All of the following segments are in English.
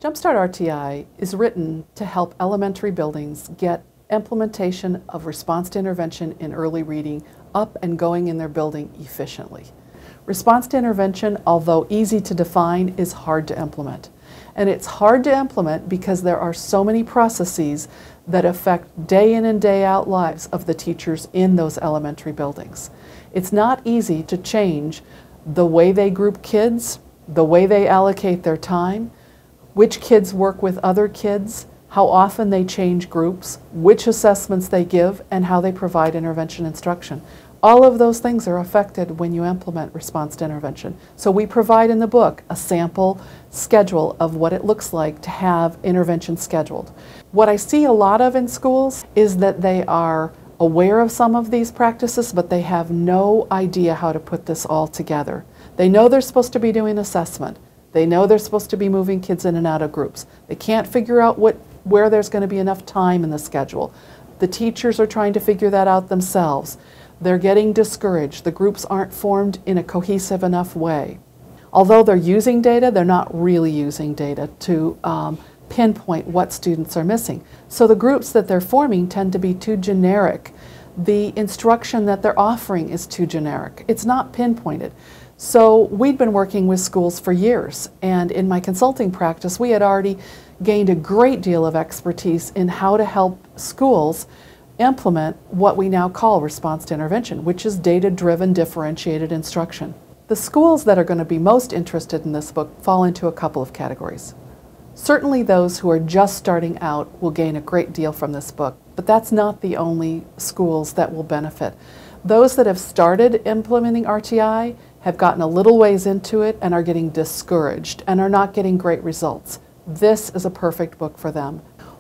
Jumpstart RTI is written to help elementary buildings get implementation of response to intervention in early reading up and going in their building efficiently. Response to intervention, although easy to define, is hard to implement. And it's hard to implement because there are so many processes that affect day in and day out lives of the teachers in those elementary buildings. It's not easy to change the way they group kids, the way they allocate their time, which kids work with other kids, how often they change groups, which assessments they give, and how they provide intervention instruction. All of those things are affected when you implement response to intervention. So we provide in the book a sample schedule of what it looks like to have intervention scheduled. What I see a lot of in schools is that they are aware of some of these practices, but they have no idea how to put this all together. They know they're supposed to be doing assessment. They know they're supposed to be moving kids in and out of groups. They can't figure out where there's going to be enough time in the schedule. The teachers are trying to figure that out themselves. They're getting discouraged. The groups aren't formed in a cohesive enough way. Although they're using data, they're not really using data to pinpoint what students are missing. So the groups that they're forming tend to be too generic. The instruction that they're offering is too generic. It's not pinpointed. So we'd been working with schools for years, and in my consulting practice we had already gained a great deal of expertise in how to help schools implement what we now call response to intervention, which is data-driven differentiated instruction. The schools that are going to be most interested in this book fall into a couple of categories. Certainly those who are just starting out will gain a great deal from this book, but that's not the only schools that will benefit. Those that have started implementing RTI have gotten a little ways into it and are getting discouraged and are not getting great results. This is a perfect book for them.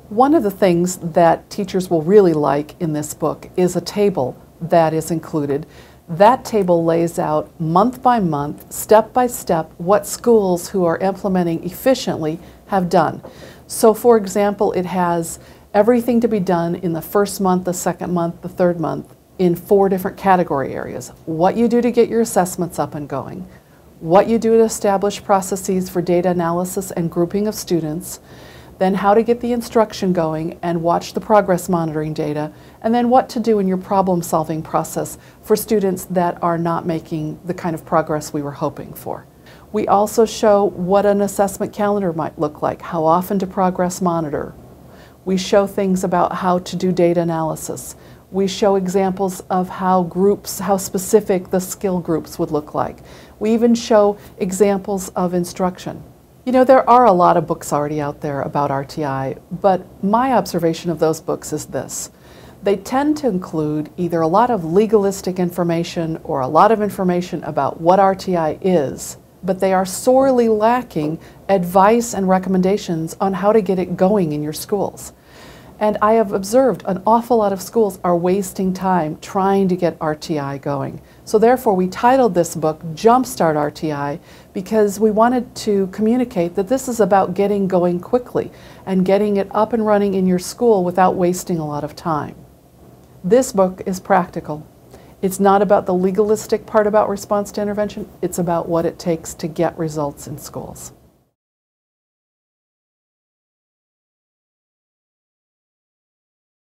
One of the things that teachers will really like in this book is a table that is included. That table lays out month by month, step by step, what schools who are implementing efficiently have done. So for example, it has everything to be done in the first month, the second month, the third month, in 4 different category areas. What you do to get your assessments up and going, what you do to establish processes for data analysis and grouping of students, then how to get the instruction going and watch the progress monitoring data, and then what to do in your problem-solving process for students that are not making the kind of progress we were hoping for. We also show what an assessment calendar might look like, how often to progress monitor. We show things about how to do data analysis. We show examples of how specific the skill groups would look like. We even show examples of instruction. You know, there are a lot of books already out there about RTI, but my observation of those books is this. They tend to include either a lot of legalistic information or a lot of information about what RTI is, but they are sorely lacking advice and recommendations on how to get it going in your schools. And I have observed an awful lot of schools are wasting time trying to get RTI going. So therefore we titled this book Jumpstart RTI because we wanted to communicate that this is about getting going quickly and getting it up and running in your school without wasting a lot of time. This book is practical. It's not about the legalistic part about response to intervention, it's about what it takes to get results in schools.